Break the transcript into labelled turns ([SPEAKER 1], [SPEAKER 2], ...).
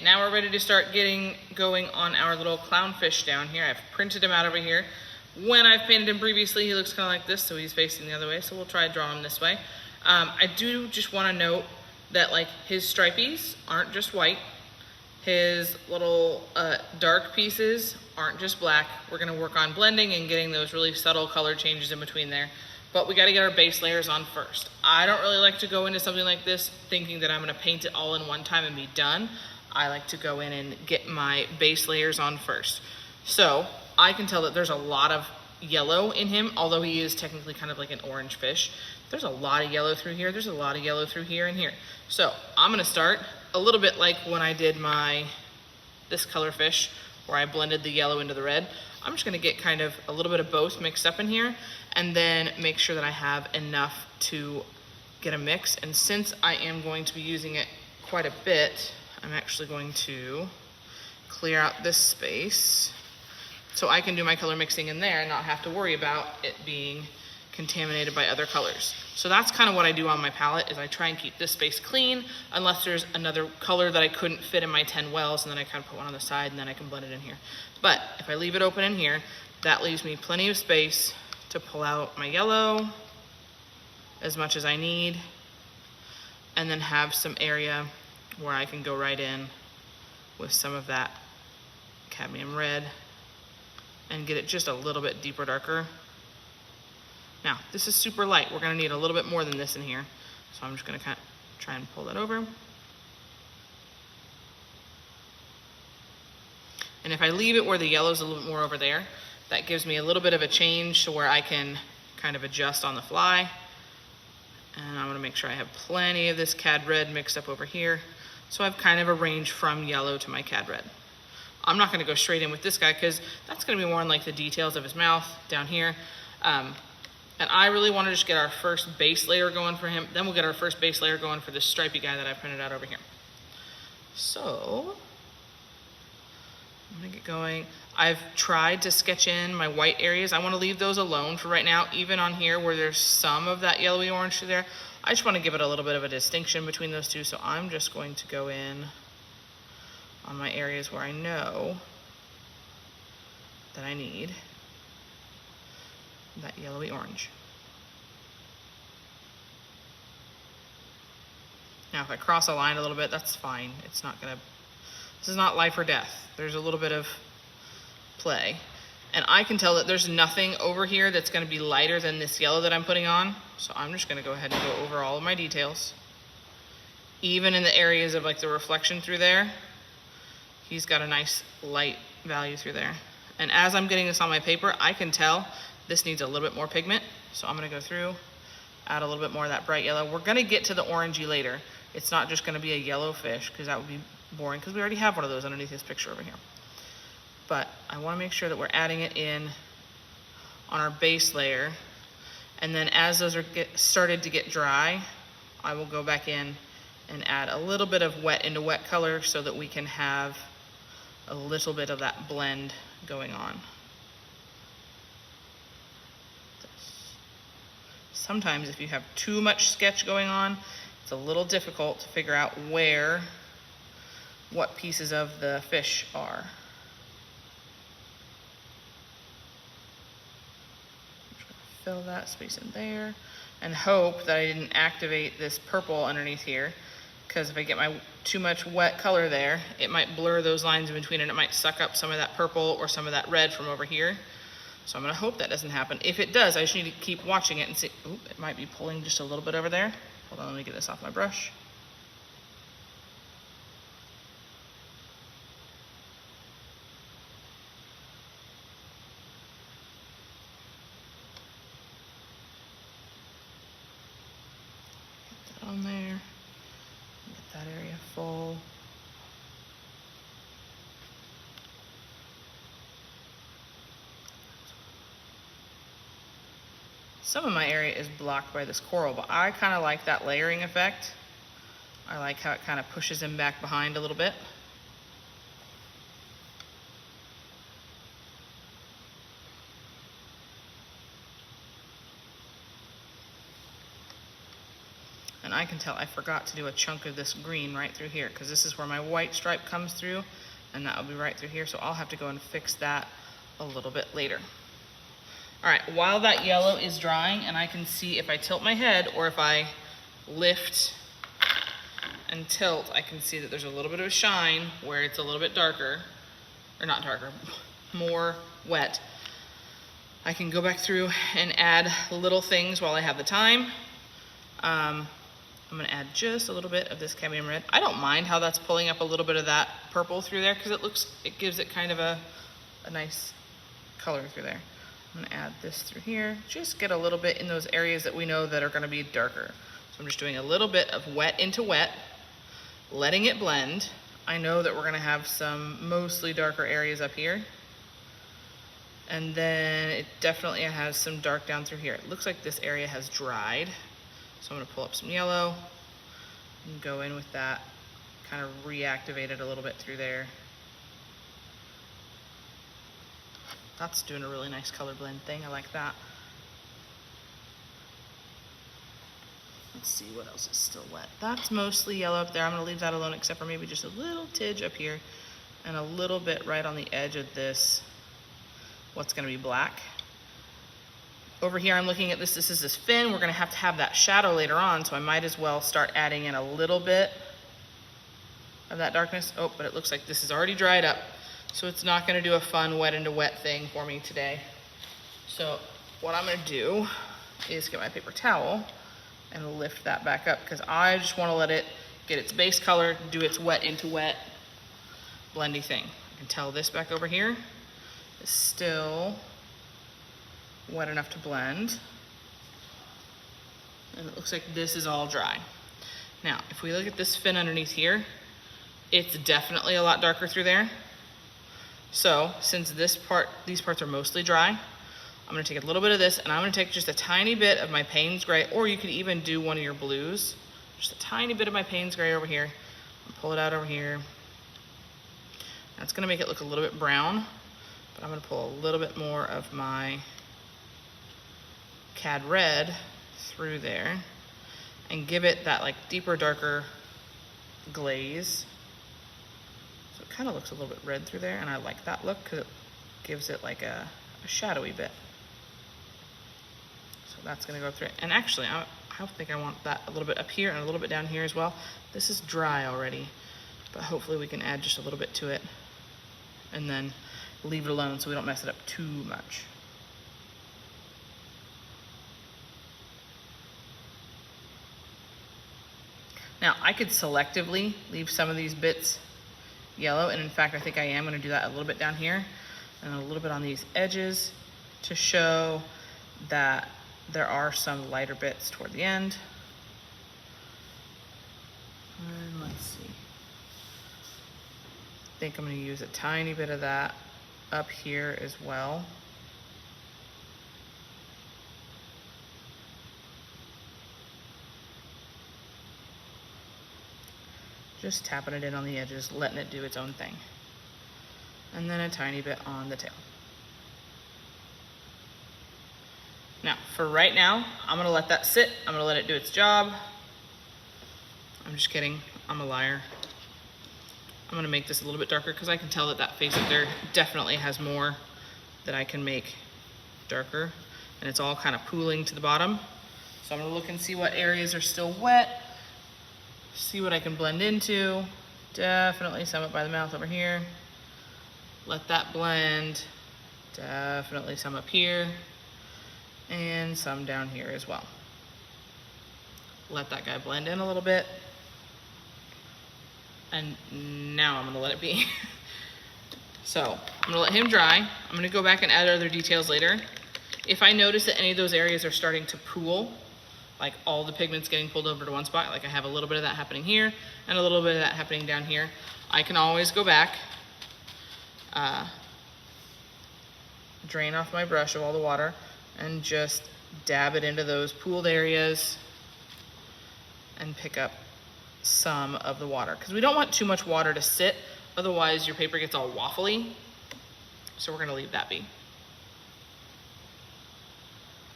[SPEAKER 1] now we're ready to start going on our little clownfish down here. I've printed him out over here. When I've painted him previously, he looks kind of like this, so he's facing the other way, so we'll try drawing him this way. I do just want to note that like his stripies aren't just white. His little dark pieces aren't just black. We're gonna work on blending and getting those really subtle color changes in between there. But we gotta get our base layers on first. I don't really like to go into something like this thinking that I'm gonna paint it all in one time and be done. I like to go in and get my base layers on first. So I can tell that there's a lot of yellow in him, although he is technically kind of like an orange fish. There's a lot of yellow through here. There's a lot of yellow through here and here. So I'm gonna start a little bit like when I did this color fish, where I blended the yellow into the red. I'm just gonna get kind of a little bit of both mixed up in here and then make sure that I have enough to get a mix. And since I am going to be using it quite a bit, I'm actually going to clear out this space so I can do my color mixing in there and not have to worry about it being contaminated by other colors. So that's kind of what I do on my palette, is I try and keep this space clean unless there's another color that I couldn't fit in my 10 wells, and then I kind of put one on the side and then I can blend it in here. But if I leave it open in here, that leaves me plenty of space to pull out my yellow as much as I need, and then have some area where I can go right in with some of that cadmium red and get it just a little bit deeper, darker. Now, this is super light. We're gonna need a little bit more than this in here. So I'm just gonna kind of try and pull that over. And if I leave it where the yellow's a little bit more over there, that gives me a little bit of a change to where I can kind of adjust on the fly. And I wanna make sure I have plenty of this cad red mixed up over here. So I have kind of a range from yellow to my cad red. I'm not gonna go straight in with this guy because that's gonna be more on like the details of his mouth down here. And I really want to just get our first base layer going for him. Then we'll get our first base layer going for this stripy guy that I printed out over here. So I'm gonna get going. I've tried to sketch in my white areas. I want to leave those alone for right now. Even on here where there's some of that yellowy orange through there, I just want to give it a little bit of a distinction between those two. So I'm just going to go in on my areas where I know that I need that yellowy orange. Now if I cross a line a little bit, that's fine. It's not gonna, this is not life or death. There's a little bit of play. And I can tell that there's nothing over here that's gonna be lighter than this yellow that I'm putting on. So I'm just gonna go ahead and go over all of my details. Even in the areas of like the reflection through there, he's got a nice light value through there. And as I'm getting this on my paper, I can tell this needs a little bit more pigment. So I'm gonna go through, add a little bit more of that bright yellow. We're gonna get to the orangey later. It's not just gonna be a yellow fish because that would be boring because we already have one of those underneath this picture over here. But I wanna make sure that we're adding it in on our base layer. And then as those are started to get dry, I will go back in and add a little bit of wet into wet color so that we can have a little bit of that blend going on. Sometimes if you have too much sketch going on, it's a little difficult to figure out what pieces of the fish are. I'm just gonna fill that space in there and hope that I didn't activate this purple underneath here, because if I get too much wet color there, it might blur those lines in between and it might suck up some of that purple or some of that red from over here. So I'm gonna hope that doesn't happen. If it does, I just need to keep watching it and see, oop, it might be pulling just a little bit over there. Hold on, let me get this off my brush. Get that on there, get that area full. Some of my area is blocked by this coral, but I kind of like that layering effect. I like how it kind of pushes him back behind a little bit. And I can tell I forgot to do a chunk of this green right through here, because this is where my white stripe comes through, and that will be right through here. So I'll have to go and fix that a little bit later. All right, while that yellow is drying, and I can see if I tilt my head or if I lift and tilt, I can see that there's a little bit of a shine where it's a little bit darker, or not darker, more wet. I can go back through and add little things while I have the time. I'm gonna add just a little bit of this cadmium red. I don't mind how that's pulling up a little bit of that purple through there, because it gives it kind of a nice color through there. I'm gonna add this through here, just get a little bit in those areas that we know that are gonna be darker. So I'm just doing a little bit of wet into wet, letting it blend. I know that we're gonna have some mostly darker areas up here. And then it definitely has some dark down through here. It looks like this area has dried. So I'm gonna pull up some yellow and go in with that, kind of reactivate it a little bit through there. That's doing a really nice color blend thing, I like that. Let's see what else is still wet. That's mostly yellow up there. I'm gonna leave that alone except for maybe just a little tidge up here and a little bit right on the edge of this, what's gonna be black. Over here, I'm looking at this is this fin. We're gonna have to have that shadow later on, so I might as well start adding in a little bit of that darkness. Oh, but it looks like this is already dried up, so it's not gonna do a fun wet into wet thing for me today. So what I'm gonna do is get my paper towel and lift that back up, because I just wanna let it get its base color, do its wet into wet blendy thing. I can tell this back over here is still wet enough to blend. And it looks like this is all dry. Now, if we look at this fin underneath here, it's definitely a lot darker through there. So since these parts are mostly dry, I'm gonna take a little bit of this and I'm gonna take just a tiny bit of my Payne's Gray, or you could even do one of your blues. Just a tiny bit of my Payne's Gray over here. I'll pull it out over here. That's gonna make it look a little bit brown, but I'm gonna pull a little bit more of my Cad Red through there and give it that like deeper, darker glaze. So it kind of looks a little bit red through there, and I like that look because it gives it like a shadowy bit. So that's gonna go through it. And actually, I think I want that a little bit up here and a little bit down here as well. This is dry already, but hopefully we can add just a little bit to it and then leave it alone so we don't mess it up too much. Now, I could selectively leave some of these bits yellow, and in fact, I think I am gonna do that a little bit down here and a little bit on these edges to show that there are some lighter bits toward the end. And let's see. I think I'm gonna use a tiny bit of that up here as well. Just tapping it in on the edges, letting it do its own thing. And then a tiny bit on the tail. Now, for right now, I'm gonna let that sit. I'm gonna let it do its job. I'm just kidding, I'm a liar. I'm gonna make this a little bit darker because I can tell that that face up there definitely has more that I can make darker. And it's all kind of pooling to the bottom. So I'm gonna look and see what areas are still wet. See what I can blend into. Definitely some up by the mouth over here. Let that blend. Definitely some up here. And some down here as well. Let that guy blend in a little bit. And now I'm gonna let it be. So I'm gonna let him dry. I'm gonna go back and add other details later. If I notice that any of those areas are starting to pool, like all the pigments getting pulled over to one spot, like I have a little bit of that happening here and a little bit of that happening down here, I can always go back, drain off my brush of all the water and just dab it into those pooled areas and pick up some of the water, because we don't want too much water to sit, otherwise your paper gets all waffly. So we're gonna leave that be.